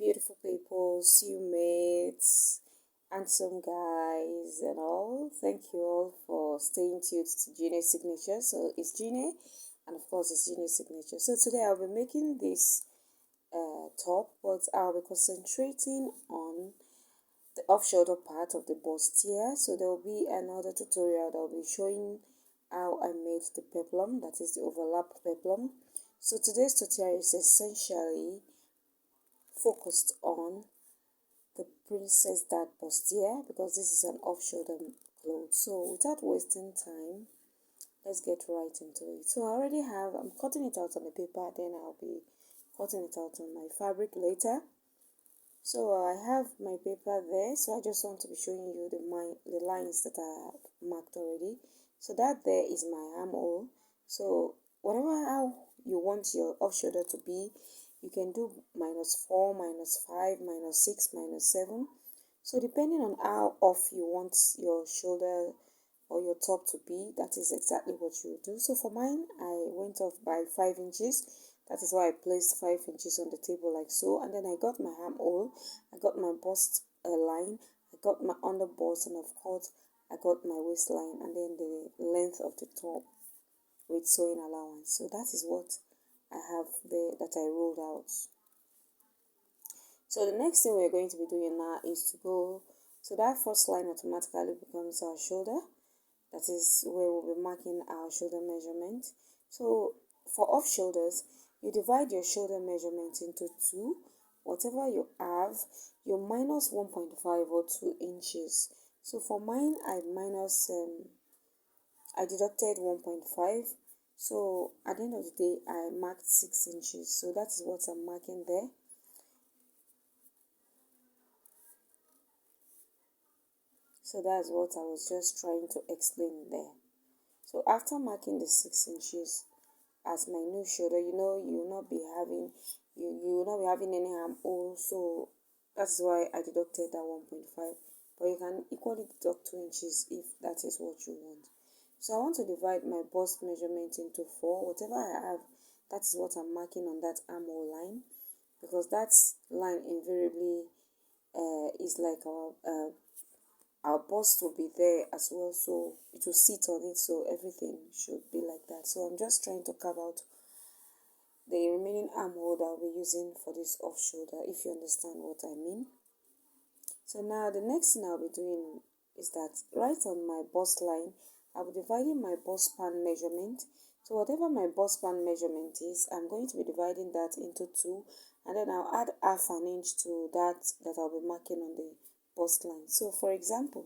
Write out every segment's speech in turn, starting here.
beautiful people, mates, handsome guys, and all. Thank you all for staying tuned to Gina's signature. So it's Gina, and of course, it's Gina's signature. So today I'll be making this top, but I'll be concentrating on the off shoulder part of the bustier. So there will be another tutorial that will be showing how I made the peplum, that is the overlap peplum. So today's tutorial is essentially focused on the princess that bustier because this is an off-shoulder cloth. So without wasting time, let's get right into it. So I already have, I'm cutting it out on the paper, then I'll be cutting it out on my fabric later. So I have my paper there, so I just want to be showing you the lines that I have marked already. So that there is my armhole. So whatever how you want your off shoulder to be, you can do -4, -5, -6, -7. So depending on how off you want your shoulder or your top to be, that is exactly what you do. So for mine, I went off by 5 inches. That is why I placed 5 inches on the table like so. And then I got my armhole, I got my bust line, I got my under bust, and of course I got my waistline, and then the length of the top with sewing allowance. So that is what I have there that I rolled out. So the next thing we're going to be doing now is to go, so that first line automatically becomes our shoulder. That is where we'll be marking our shoulder measurement. So for off shoulders, you divide your shoulder measurement into two. Whatever you have, you minus 1.5 or 2 inches. So for mine, I deducted 1.5. So at the end of the day, I marked 6 inches. So that is what I'm marking there. So that's what I was just trying to explain there. So after marking the 6 inches as my new shoulder, you will not be having any armhole. So that's why I deducted that 1.5. But you can equally deduct 2 inches if that is what you want. So I want to divide my bust measurement into 4. Whatever I have, that is what I'm marking on that armhole line, because that line invariably is like our bust will be there as well, so it will sit on it, so everything should be like that. So I'm just trying to carve out the remaining armhole that I'll be using for this off shoulder, if you understand what I mean. So now the next thing I'll be doing is that right on my bust line, I'll be dividing my bust span measurement. So whatever my bust span measurement is, I'm going to be dividing that into 2, and then I'll add half an inch to that I'll be marking on the bust line. So for example,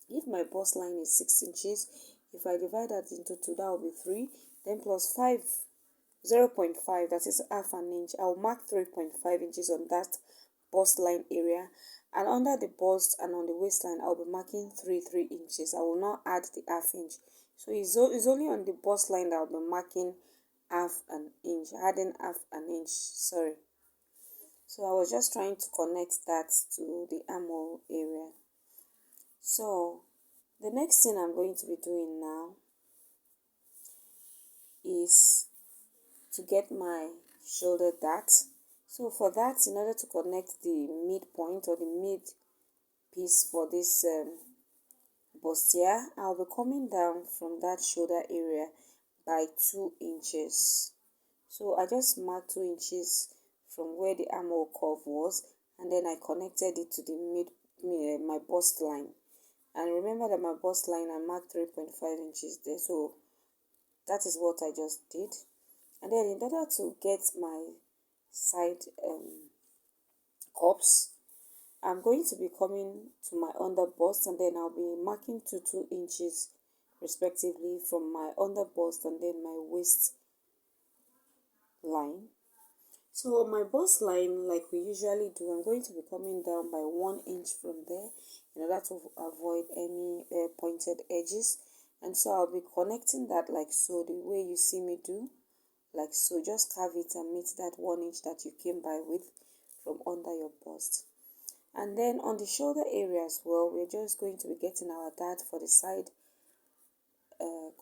if my bust line is 6 inches, if I divide that into 2, that will be 3, then plus 5, 0.5, that is half an inch. I'll mark 3.5 inches on that bust line area, and under the bust and on the waistline I'll be marking 3 inches. I will not add the half inch. So it's only on the bust line that I'll be marking half an inch, adding half an inch, sorry. So I was just trying to connect that to the armhole area. So the next thing I'm going to be doing now is to get my shoulder dart. So for that, in order to connect the midpoint or the mid piece for this bustier, I'll be coming down from that shoulder area by 2 inches. So I just marked 2 inches from where the armhole curve was, and then I connected it to the my bust line. And remember that my bust line, I marked 3.5 inches there, so that is what I just did. And then in order to get my side cups, I'm going to be coming to my under bust, and then I'll be marking 2 inches respectively from my under bust and then my waist line. So on my bust line, like we usually do, I'm going to be coming down by 1 inch from there in order to avoid any pointed edges. And so I'll be connecting that like so, the way you see me do, like so. Just carve it and meet that 1 inch that you came by with from under your bust. And then on the shoulder area as well, we're just going to be getting our dart for the side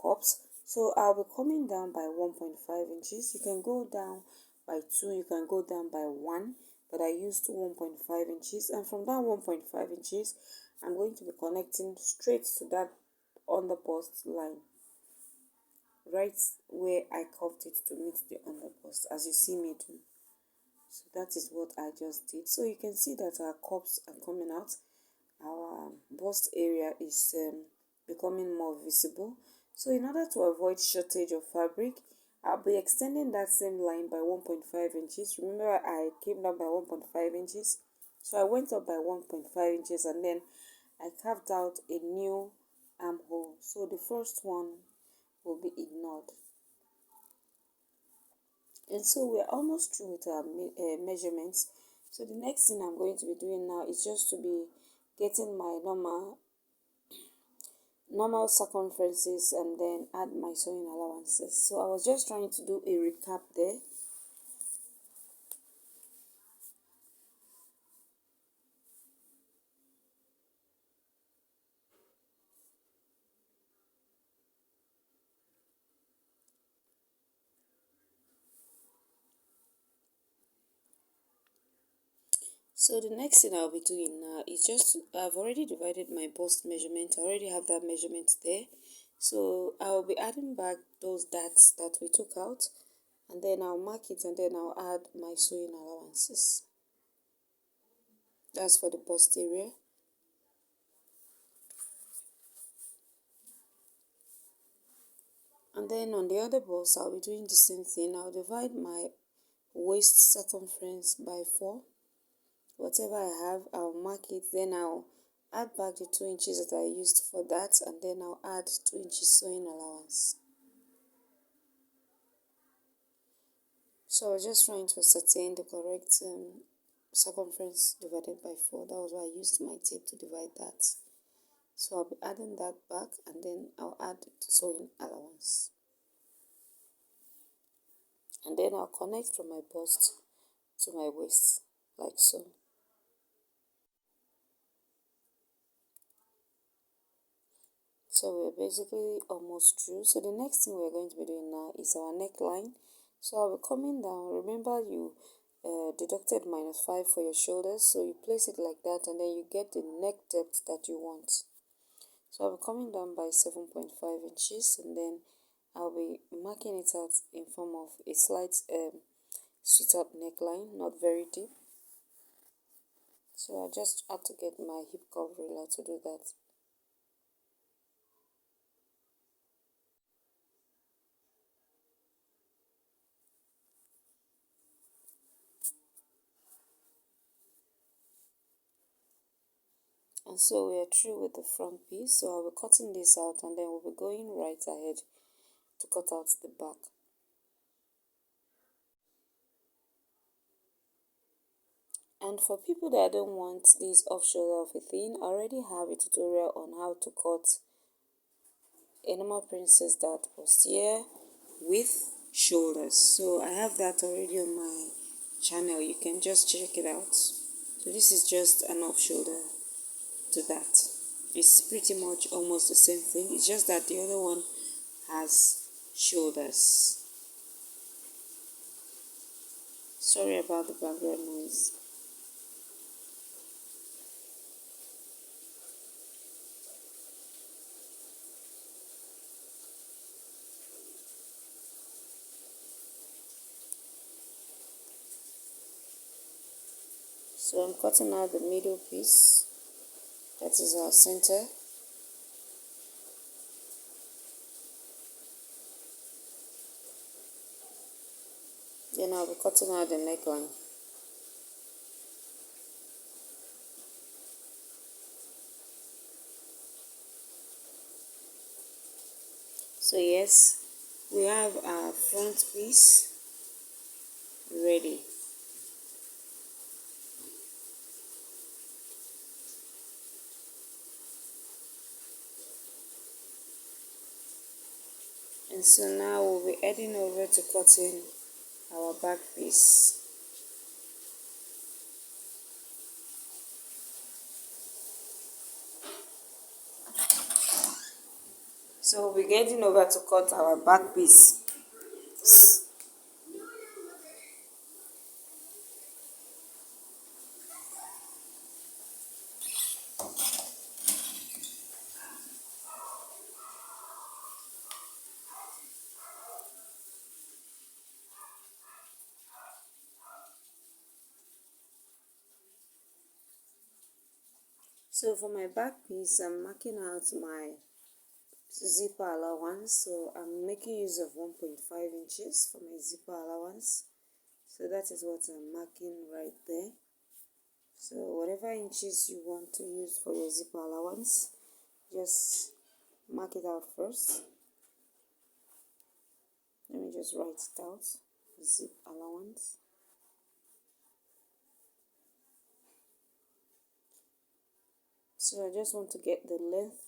cups. So I'll be coming down by 1.5 inches. You can go down by 2, you can go down by 1, but I used 1.5 inches, and from that 1.5 inches I'm going to be connecting straight to that underbust line, right where I curved it to meet the underbust, as you see me do. So that is what I just did. So you can see that our cups are coming out, our bust area is becoming more visible. So in order to avoid shortage of fabric, I'll be extending that same line by 1.5 inches. Remember, I came down by 1.5 inches, so I went up by 1.5 inches, and then I carved out a new armhole. So the first one will be ignored. And so we're almost through with our measurements. So the next thing I'm going to be doing now is just to be getting my normal circumferences and then add my sewing allowances. So I was just trying to do a recap there. So the next thing I'll be doing now is just, I've already divided my bust measurement. I already have that measurement there. So I'll be adding back those dots that we took out, and then I'll mark it, and then I'll add my sewing allowances. That's for the bust area. And then on the other bust, I'll be doing the same thing. I'll divide my waist circumference by 4. Whatever I have, I'll mark it, then I'll add back the 2 inches that I used for that, and then I'll add 2 inches sewing allowance. So I was just trying to ascertain the correct circumference divided by 4. That was why I used my tape to divide that. So I'll be adding that back, and then I'll add the sewing allowance. And then I'll connect from my bust to my waist, like so. So we're basically almost through. So the next thing we're going to be doing now is our neckline. So I'll be coming down. Remember, you deducted -5 for your shoulders, so you place it like that, and then you get the neck depth that you want. So I'll be coming down by 7.5 inches, and then I'll be marking it out in form of a slight sweet up neckline, not very deep. So I just had to get my hip curve ruler to do that. And so we are through with the front piece. So I'll be cutting this out, and then we'll be going right ahead to cut out the back. And for people that don't want this off shoulder of a thing, I already have a tutorial on how to cut a normal princess dart bustier with shoulders. So I have that already on my channel. You can just check it out. So this is just an off shoulder to that. It's pretty much almost the same thing. It's just that the other one has shoulders. Sorry about the background noise. So I'm cutting out the middle piece. That is our center. Then I'll be cutting out the neckline. So yes, we have our front piece ready. And so now we'll be heading over to cutting our back piece. So we'll be getting over to cut our back piece. So for my back piece, I'm marking out my zipper allowance. So I'm making use of 1.5 inches for my zipper allowance. So that is what I'm marking right there. So whatever inches you want to use for your zipper allowance, just mark it out first. Let me just write it out. Zip allowance. So I just want to get the length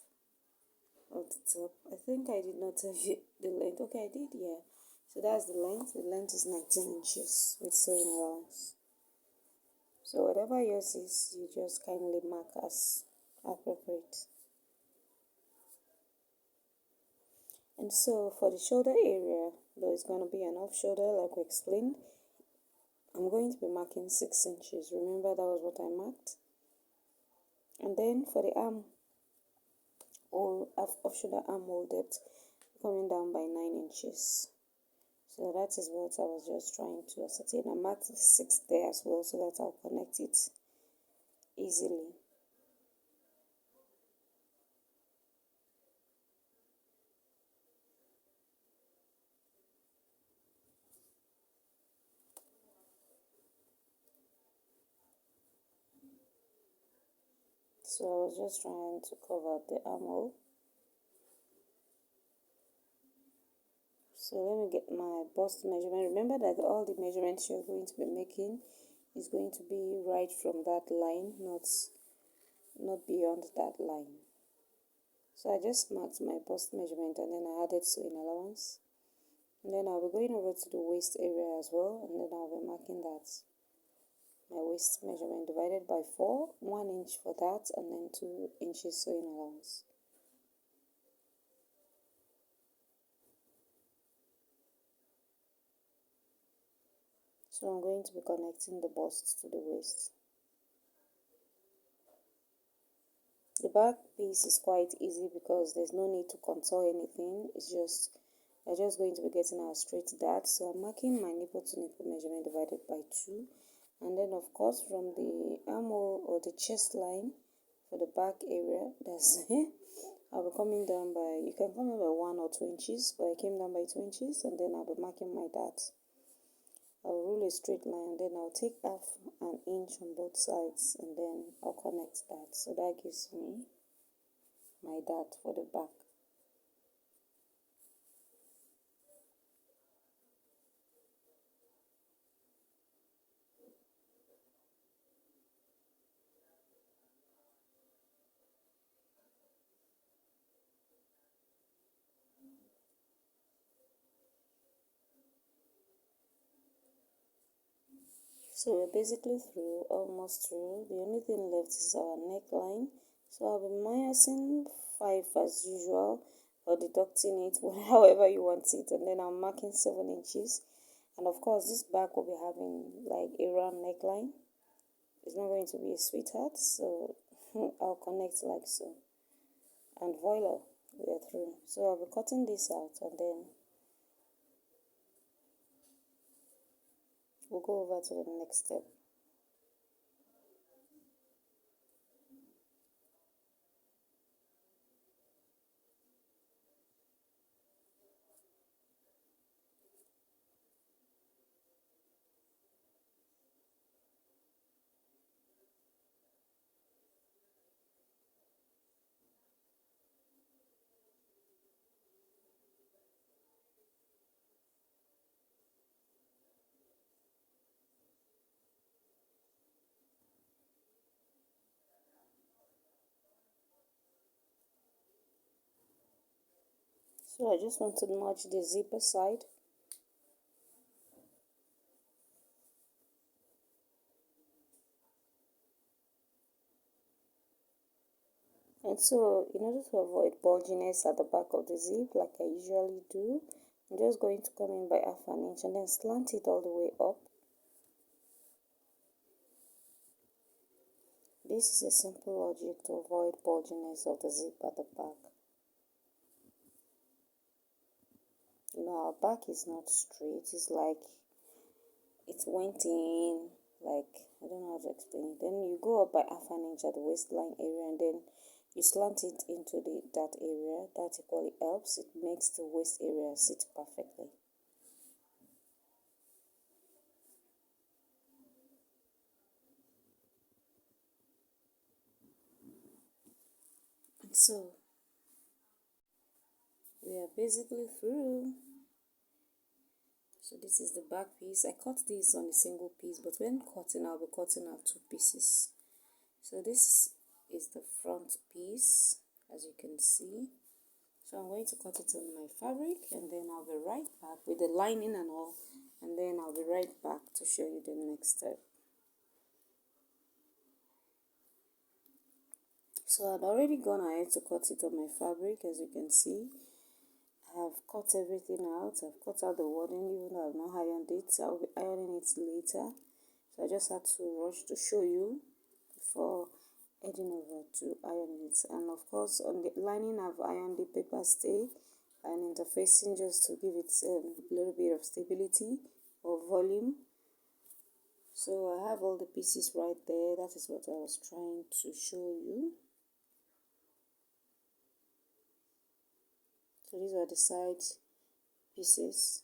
of the top. I think I did not tell you the length. Okay, I did, yeah. So that's the length. The length is 19 inches with sewing allowance. So whatever yours is, you just kindly mark as appropriate. And so for the shoulder area, though it's going to be an off shoulder like we explained, I'm going to be marking 6 inches. Remember that was what I marked. And then for the arm, or off shoulder armhole depth, coming down by 9 inches. So that is what I was just trying to ascertain. I marked 6 there as well so that I'll connect it easily. So I was just trying to cover the armhole. So let me get my bust measurement. Remember that all the measurements you're going to be making is going to be right from that line, not beyond that line. So I just marked my bust measurement and then I added sewing allowance. And then I'll be going over to the waist area as well, and then I'll be marking that. My waist measurement divided by 4, 1 inch for that, and then 2 inches sewing allowance. So I'm going to be connecting the bust to the waist. The back piece is quite easy because there's no need to contour anything. We're just going to be getting our straight dart. So I'm marking my nipple to nipple measurement divided by 2. And then of course from the armhole or the chest line for the back area, that's I'll be coming down by, you can come in by 1 or 2 inches, but I came down by 2 inches, and then I'll be marking my dart. I'll rule a straight line, and then I'll take half an inch on both sides, and then I'll connect that. So that gives me my dart for the back. So we're basically through, almost through. The only thing left is our neckline. So I'll be minusing 5 as usual, or deducting it, however you want it, and then I'm marking 7 inches. And of course, this back will be having like a round neckline. It's not going to be a sweetheart, so I'll connect like so. And voila, we're through. So I'll be cutting this out, and then we'll go over to the next step. So I just want to notch the zipper side. And so in order to avoid bulginess at the back of the zip like I usually do, I'm just going to come in by half an inch and then slant it all the way up. This is a simple logic to avoid bulginess of the zip at the back. You know, our back is not straight, it's like it went in like, I don't know how to explain it. Then you go up by half an inch at the waistline area, and then you slant it into that area. That equally helps. It makes the waist area sit perfectly. And so we are basically through. So this is the back piece. I cut this on a single piece, but when cutting, I'll be cutting out two pieces. So this is the front piece, as you can see. So I'm going to cut it on my fabric, and then I'll be right back with the lining and all, and then I'll be right back to show you the next step. So I'd already gone ahead to cut it on my fabric, as you can see. I've cut everything out. I've cut out the wording, even though I've not ironed it. I'll be ironing it later. So I just had to rush to show you before heading over to iron it. And of course, on the lining, I've ironed the paper stay and interfacing just to give it a little bit of stability or volume. So I have all the pieces right there. That is what I was trying to show you. So these are the side pieces.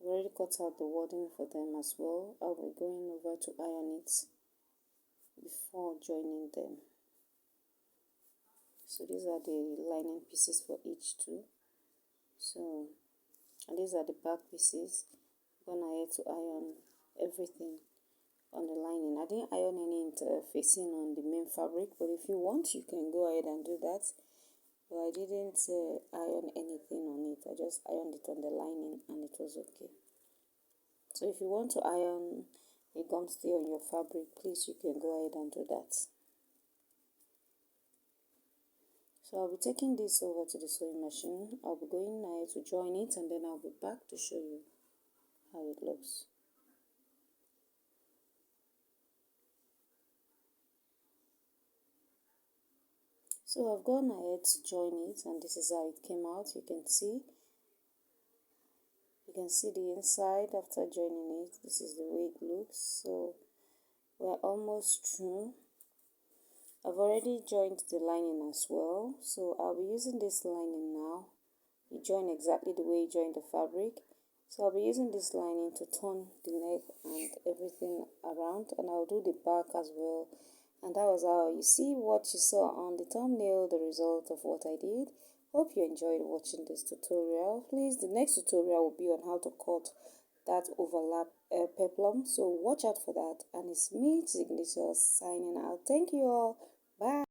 I've already cut out the wording for them as well. I'll be going over to iron it before joining them. So these are the lining pieces for each two. So, and these are the back pieces. I'm gonna ahead to iron everything on the lining. I didn't iron any interfacing on the main fabric, but if you want, you can go ahead and do that. But I didn't iron anything on it. I just ironed it on the lining, and it was okay. So if you want to iron a gum stay on your fabric, please, you can go ahead and do that. So I'll be taking this over to the sewing machine. I'll be going ahead to join it, and then I'll be back to show you how it looks. So I've gone ahead to join it, and this is how it came out. You can see the inside after joining it. This is the way it looks. So we're almost through. I've already joined the lining as well, so I'll be using this lining now. You join exactly the way you join the fabric. So I'll be using this lining to turn the neck and everything around, and I'll do the back as well. And that was how you see what you saw on the thumbnail, the result of what I did. Hope you enjoyed watching this tutorial. Please, the next tutorial will be on how to cut that overlap peplum, so watch out for that. And it's me, Signature, signing out. Thank you all. Bye.